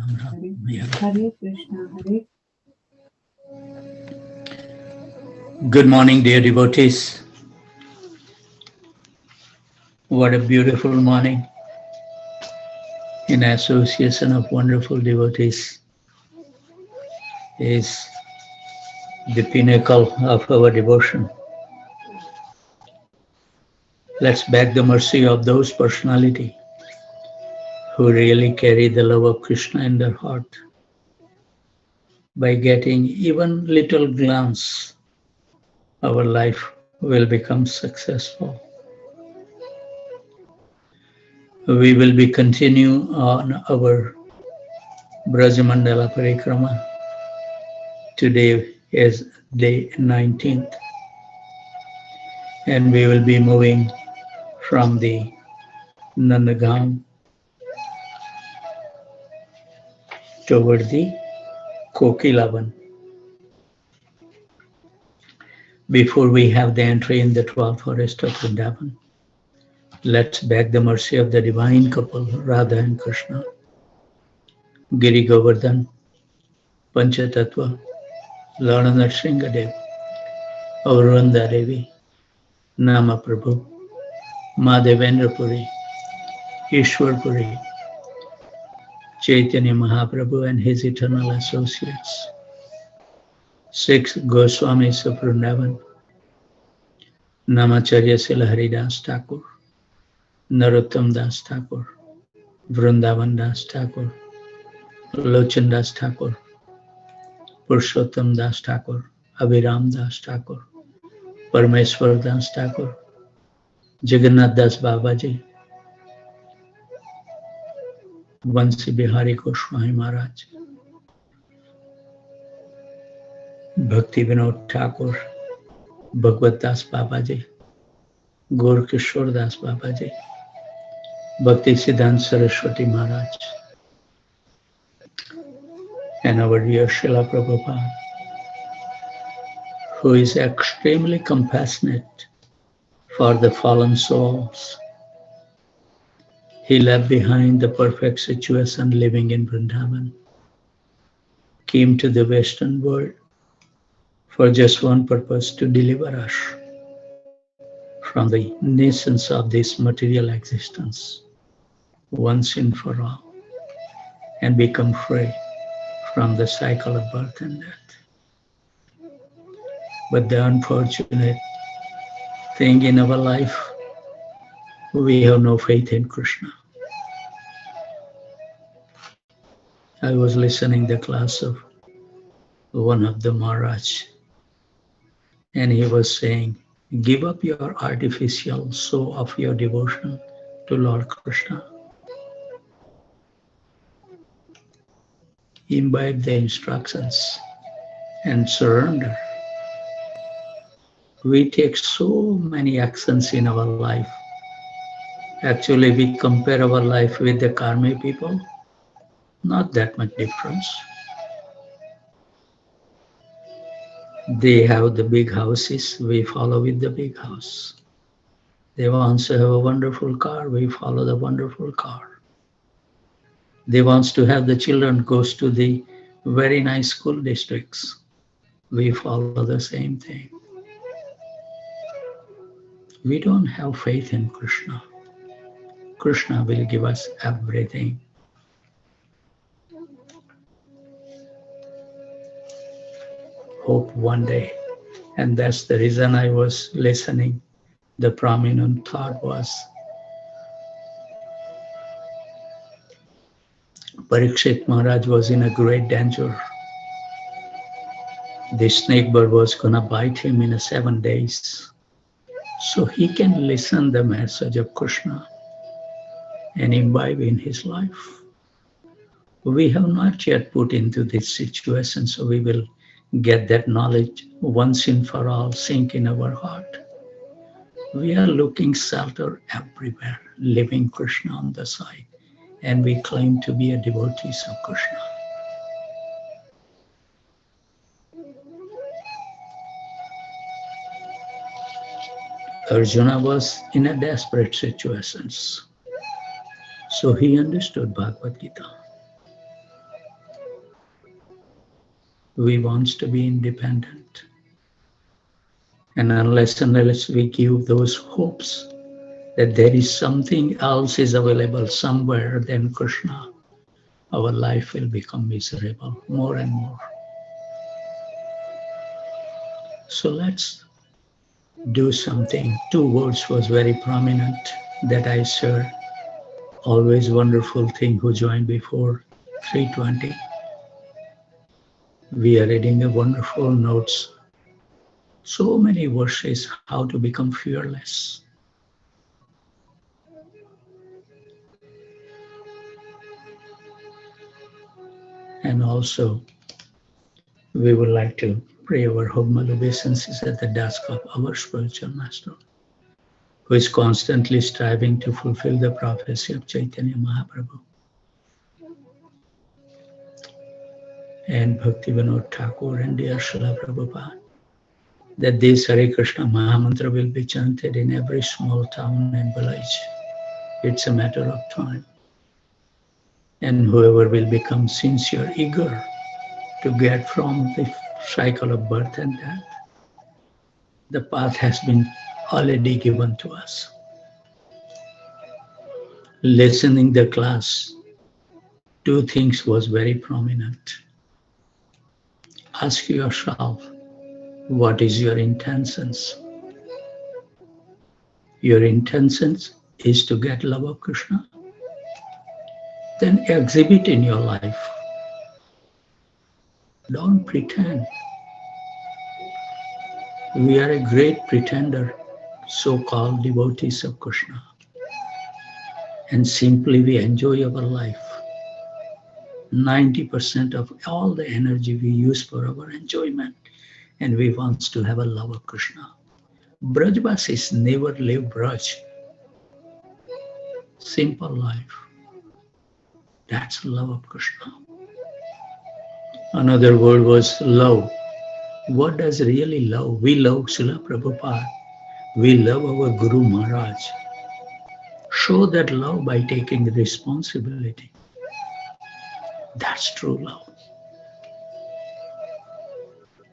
Hare Krishna, Hare. Good morning, dear devotees. What a beautiful morning in association of wonderful devotees is the pinnacle of our devotion. Let's beg the mercy of those personality who really carry the love of Krishna in their heart. By getting even little glance, our life will become successful. We will be continue on our Brajamandala Parikrama. Today is day 19th, and we will be moving from the Nandagam toward the Kokilavan. Before we have the entry in the 12th forest of Vrindavan, let's beg the mercy of the divine couple, Radha and Krishna, Giri Govardhan, Panchatattva, Lord Nrsingadev, Aurunda Devi, Nama Prabhu, Madhavendra Puri, Ishwar Puri, Chaitanya Mahaprabhu and his eternal associates, 6 Goswamis of Vrindavan, Namacharya Sila Haridas Thakur, Narottam Das Thakur, Vrindavan Das Thakur, Lochan Das Thakur, Purushottam Das Thakur, Abhiram Das Thakur, Parameswar Das Thakur, Jagannath Das Babaji, Vansi Bihari Goswami Maharaj, Bhakti Vinod Thakur, Bhagavad Das Babaji, Gaur Kishore Das Babaji, Bhakti Siddhanta Saraswati Maharaj, and our dear Srila Prabhupada, who is extremely compassionate for the fallen souls. He left behind the perfect situation living in Vrindavan, came to the Western world for just one purpose, to deliver us from the nations of this material existence, once and for all, and become free from the cycle of birth and death. But the unfortunate thing in our life, we have no faith in Krishna. I was listening the class of one of the Maharaj, and he was saying, give up your artificial show of your devotion to Lord Krishna. Imbibe the instructions and surrender. We take so many actions in our life. Actually, we compare our life with the Karmi people, not that much difference. They have the big houses, we follow with the big house. They want to have a wonderful car, we follow the wonderful car. They want to have the children goes to the very nice school districts. We follow the same thing. We don't have faith in Krishna. Krishna will give us everything. Hope one day. And that's the reason I was listening. The prominent thought was, Parikshit Maharaj was in a great danger. The snake bird was going to bite him in 7 days. So he can listen the message of Krishna and imbibe in his life. We have not yet put into this situation, so we will get that knowledge once and for all sink in our heart. We are looking shelter everywhere, living Krishna on the side, and we claim to be a devotees of Krishna. Arjuna was in a desperate situation. So he understood Bhagavad Gita. We want to be independent. And unless we give those hopes that there is something else is available somewhere than Krishna, our life will become miserable more and more. So let's do something. Two words was very prominent that I shared. Always wonderful thing who joined before 3:20. We are reading a wonderful notes. So many verses how to become fearless. And also, we would like to pray our humble obeisances at the desk of our spiritual master, who is constantly striving to fulfill the prophecy of Chaitanya Mahaprabhu. And Bhakti Vinod Thakur and dear Srila Prabhupada, that this Hare Krishna Mahamantra will be chanted in every small town and village. It's a matter of time. And whoever will become sincere, eager to get from the cycle of birth and death, the path has been already given to us. Listening the class, two things was very prominent. Ask yourself, what is your intentions? Your intentions is to get love of Krishna? Then exhibit in your life. Don't pretend. We are a great pretender, so-called devotees of Krishna. And simply we enjoy our life. 90% of all the energy we use for our enjoyment, and we want to have a love of Krishna. Brajvasis never live Braj. Simple life. That's love of Krishna. Another word was love. What does really love? We love Srila Prabhupada. We love our Guru Maharaj. Show that love by taking responsibility. That's true love.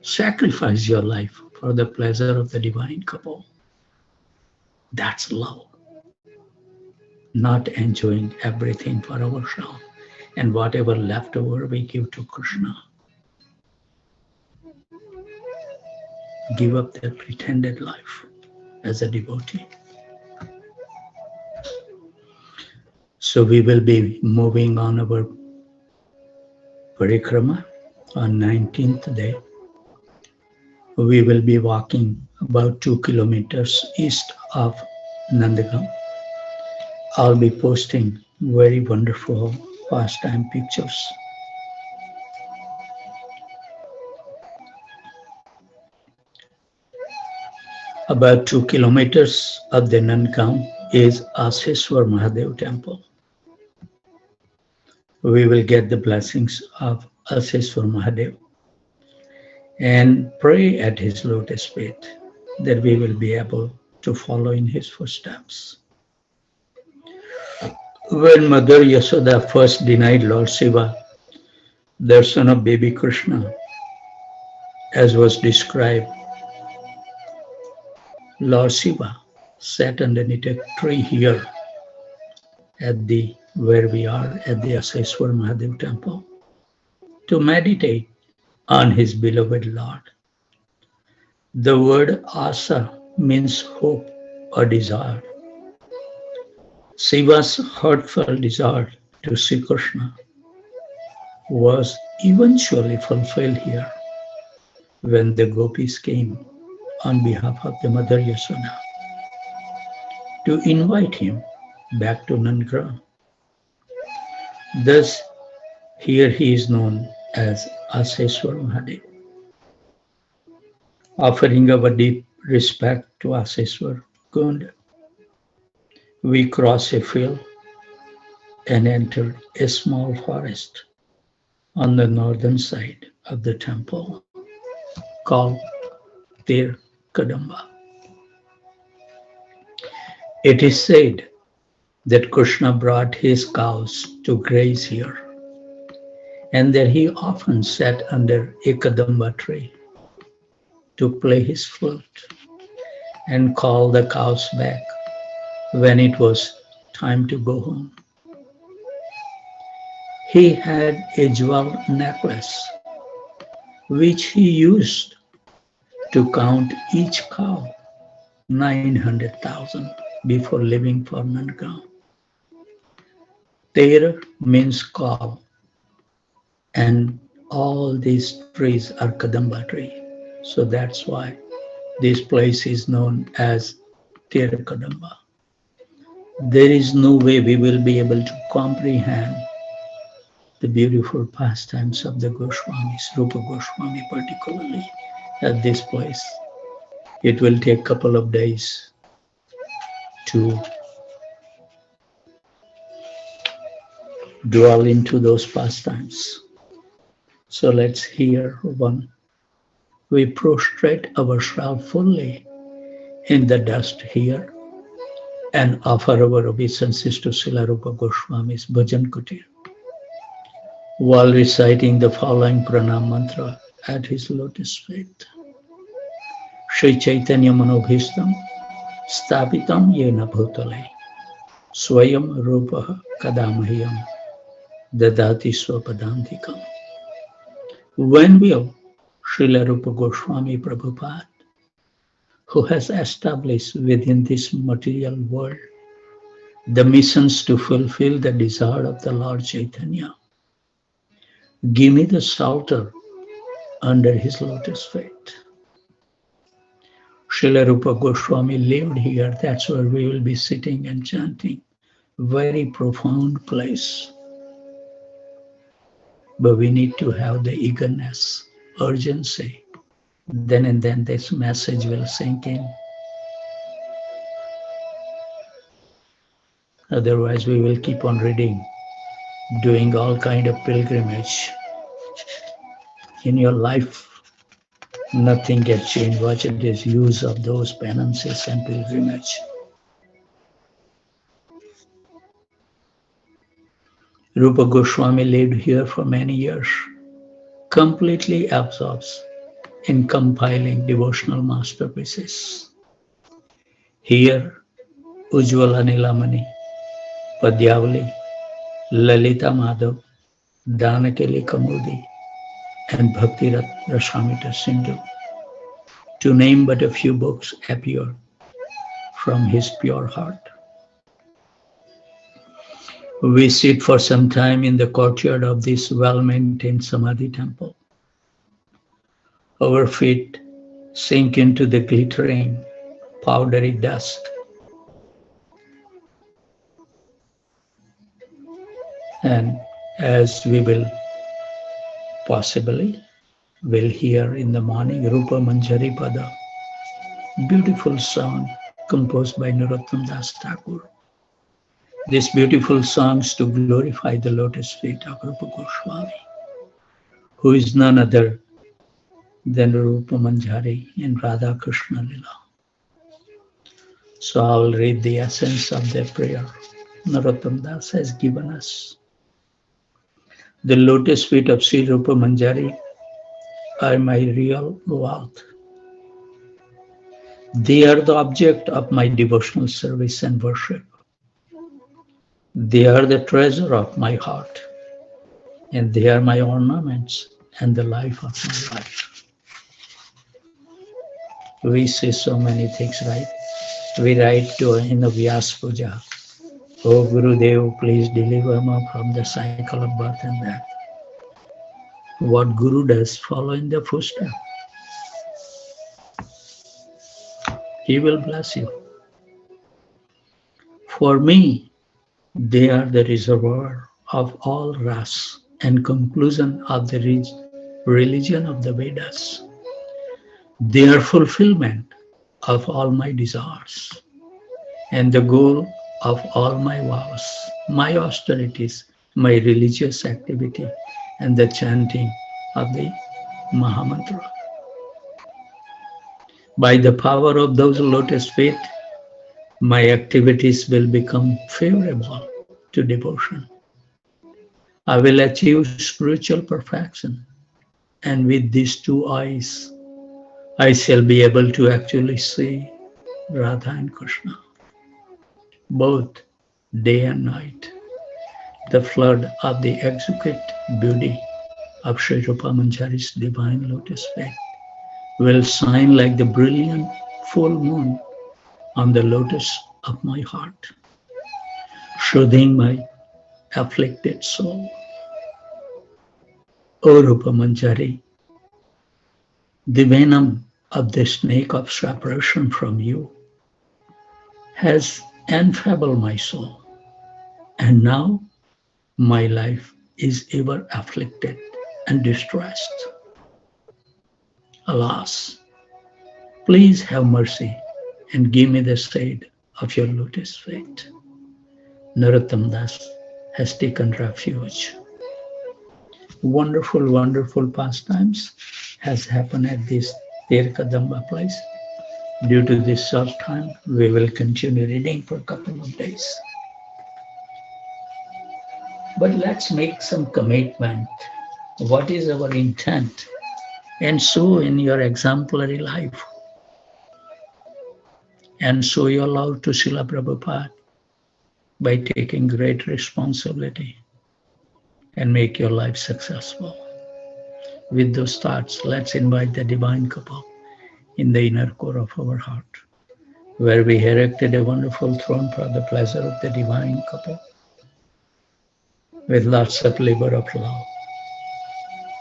Sacrifice your life for the pleasure of the divine couple. That's love. Not enjoying everything for ourselves, and whatever left over we give to Krishna. Give up that pretended life as a devotee. So we will be moving on our parikrama on 19th day. We will be walking about 2 kilometers east of Nandagam. I'll be posting very wonderful pastime pictures. About 2 kilometers of the Nandagam is Aseshwar Mahadev temple. We will get the blessings of Aseshwar Mahadev and pray at his lotus feet that we will be able to follow in his footsteps. When Mother Yasoda first denied Lord Shiva darshan of baby Krishna, as was described, Lord Shiva sat underneath a tree here at where we are at the Aseshwar Mahadev temple to meditate on his beloved Lord. The word asa means hope or desire. Shiva's heartfelt desire to see Krishna was eventually fulfilled here when the gopis came on behalf of the Mother Yasoda to invite him back to Nandagam. Thus, here he is known as Aseshwar Mahadev. Offering our deep respect to Aseshwar Kund, we cross a field and enter a small forest on the northern side of the temple called Tir Kadamba. It is said that Krishna brought his cows to graze here, And there he often sat under a kadamba tree to play his flute and call the cows back when it was time to go home. He had a jewel necklace which he used to count each cow, 900,000, before leaving for Nandgaon. Ter means cow, and all these trees are Kadamba tree. So that's why this place is known as Ter Kadamba. There is no way we will be able to comprehend the beautiful pastimes of the Goswamis, Rupa Goswami particularly at this place. It will take a couple of days to dwell into those pastimes. So let's hear one. We prostrate ourselves fully in the dust here and offer our obeisances to Srila Rupa Goswami's Bhajan Kutir while reciting the following pranam mantra at his lotus feet. Shri Chaitanya Manobhistam Stapitam Yena Bhutale Swayam Rupaha Kadamahyam Dadati Swapadantikam. When will Srila Rupa Goswami Prabhupada, who has established within this material world the missions to fulfill the desire of the Lord Chaitanya, give me the shelter under his lotus feet. Srila Rupa Goswami lived here. That's where we will be sitting and chanting. Very profound place. But we need to have the eagerness, urgency. Then and then this message will sink in. Otherwise we will keep on reading, doing all kind of pilgrimage. In your life, nothing gets changed. Watch it is use of those penances and pilgrimage. Rupa Goswami lived here for many years, completely absorbed in compiling devotional masterpieces. Here, Ujjwala Nilamani, Padyavali, Lalita Madhav, Danakeli Kamudi, and Bhaktirat Rasamrita Sindhu, to name but a few books, appear from his pure heart. We sit for some time in the courtyard of this well-maintained Samadhi temple. Our feet sink into the glittering, powdery dust. And as we will possibly will hear in the morning, Rupa Manjari Pada, beautiful song composed by Narottam Das Thakur. These beautiful songs to glorify the lotus feet of Rupa Goswami, who is none other than Rupa Manjari in Radha Krishna Lila. So I'll read the essence of their prayer. Narottam Das has given us. The lotus feet of Sri Rupa Manjari are my real wealth. They are the object of my devotional service and worship. They are the treasure of my heart, and they are my ornaments and the life of my life. We say so many things, right? We write to in the Vyas Puja, "Oh Gurudev, please deliver me from the cycle of birth and death." What Guru does, follow in the footsteps. He will bless you. For me, they are the reservoir of all ras and conclusion of the religion of the Vedas. They are fulfillment of all my desires and the goal of all my vows, my austerities, my religious activity, and the chanting of the Mahamantra. By the power of those lotus feet, my activities will become favorable to devotion. I will achieve spiritual perfection. And with these two eyes, I shall be able to actually see Radha and Krishna, both day and night. The flood of the exquisite beauty of Sri Rupa Manjari's divine lotus feet will shine like the brilliant full moon on the lotus of my heart, soothing my afflicted soul. O Rupa Manjari, the venom of the snake of separation from you has enfeebled my soul, and now my life is ever afflicted and distressed. Alas, please have mercy and give me the shade of your lotus feet. Narottam Das has taken refuge. Wonderful, wonderful pastimes has happened at this Tirkadamba place. Due to this short time, we will continue reading for a couple of days. But let's make some commitment. What is our intent? And so in your exemplary life, and show your love to Srila Prabhupada by taking great responsibility and make your life successful. With those thoughts, let's invite the divine couple in the inner core of our heart, where we erected a wonderful throne for the pleasure of the divine couple, with lots of labor of love,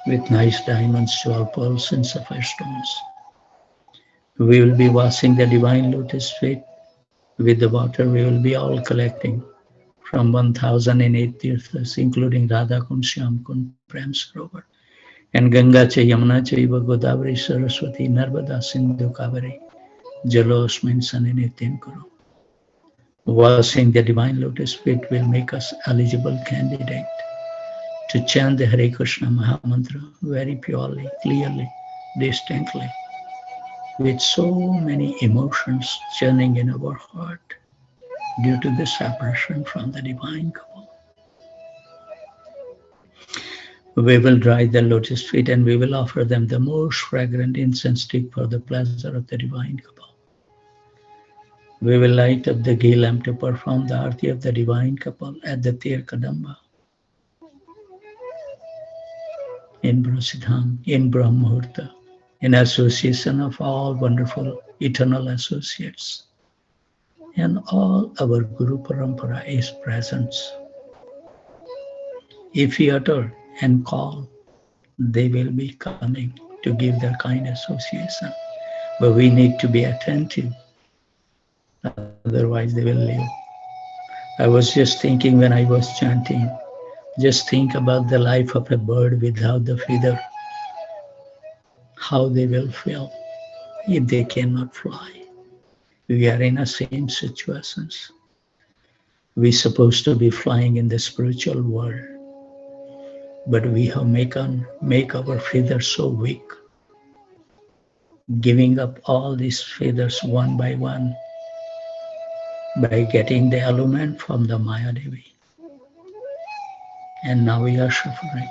with nice diamonds, jewel pearls, and sapphire stones. We will be washing the divine lotus feet with the water we will be all collecting from 1008 tirthas, including Radha Kund, Shyam Kund, Prem Sarovar, and Ganga cha, Yamuna chaiva, Godavari, Saraswati, Narmada, Sindhu, Kaveri, Jalosmin, Saninitin Kuru. Washing the divine lotus feet will make us eligible candidate to chant the Hare Krishna Mahamantra very purely, clearly, distinctly, with so many emotions churning in our heart due to the separation from the divine couple. We will dry the lotus feet and we will offer them the most fragrant incense stick for the pleasure of the divine couple. We will light up the ghee lamp to perform the arti of the divine couple at the Tirkadamba in Prasidham, in Brahmurta, in association of all wonderful eternal associates. And all our Guru Parampara is present. If we utter and call, they will be coming to give their kind association. But we need to be attentive, otherwise they will leave. I was just thinking when I was chanting, just think about the life of a bird without the feather, how they will feel if they cannot fly. We are in the same situations. We're supposed to be flying in the spiritual world, but we have make our feathers so weak, giving up all these feathers one by one by getting the element from the Maya Devi. And now we are suffering,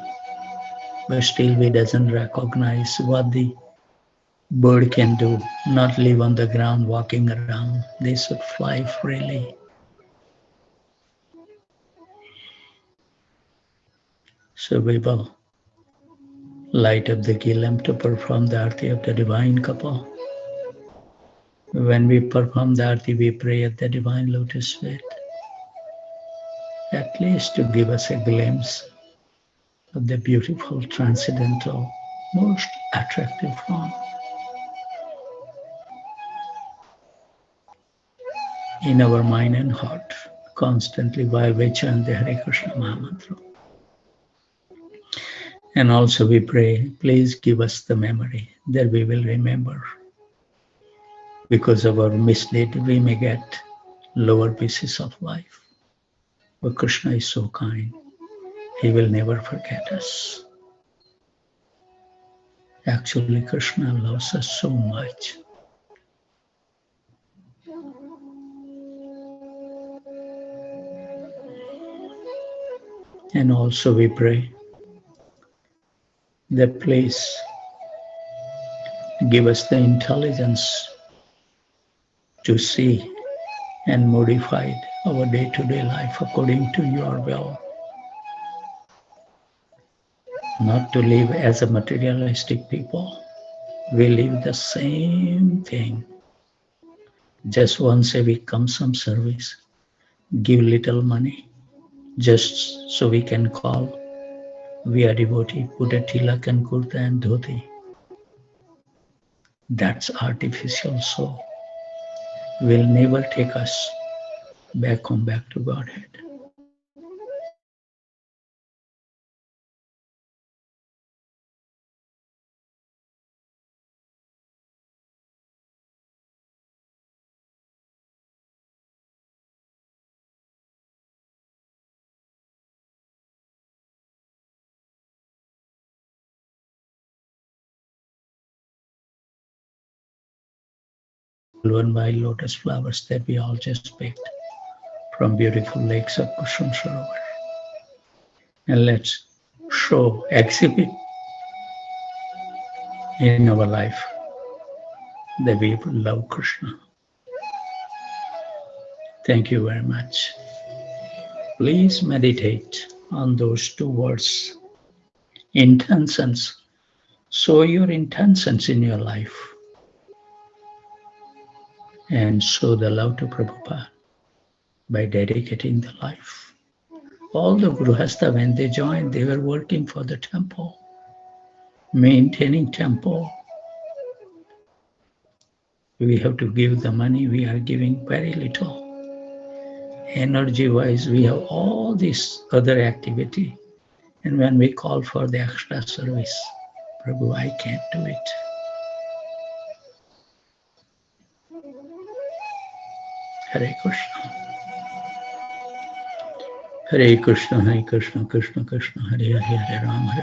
but still we doesn't recognize what the bird can do, not live on the ground walking around. They should fly freely. So we will light up the ghee lamp to perform the arti of the divine couple. When we perform the arti, we pray at the divine lotus feet, at least to give us a glimpse of the beautiful, transcendental, most attractive form. In our mind and heart, constantly while we chant the Hare Krishna Mahamantra. And also we pray, please give us the memory that we will remember. Because of our misdeed, we may get lower pieces of life. But Krishna is so kind, He will never forget us. Actually, Krishna loves us so much. And also we pray that please give us the intelligence to see and modify our day-to-day life according to your will, not to live as a materialistic people. We live the same thing. Just once a week come some service, give little money, just so we can call we are devotee, put a tilak and kurta and dhoti. That's artificial soul. Will never take us back home, back to Godhead. One by lotus flowers that we all just picked from beautiful lakes of Kushum Sarovar. And let's show, exhibit in our life that we love Krishna. Thank you very much. Please meditate on those two words, intentions. Show your intentions in your life and show the love to Prabhupada by dedicating the life. All the Grihastha, when they joined, they were working for the temple, maintaining temple. We have to give the money, we are giving very little. Energy-wise, we have all this other activity. And when we call for the extra service, Prabhu, I can't do it. Hare Krishna. Hare Krishna, Krishna Krishna, Hare Hare, Hare Ram, Hare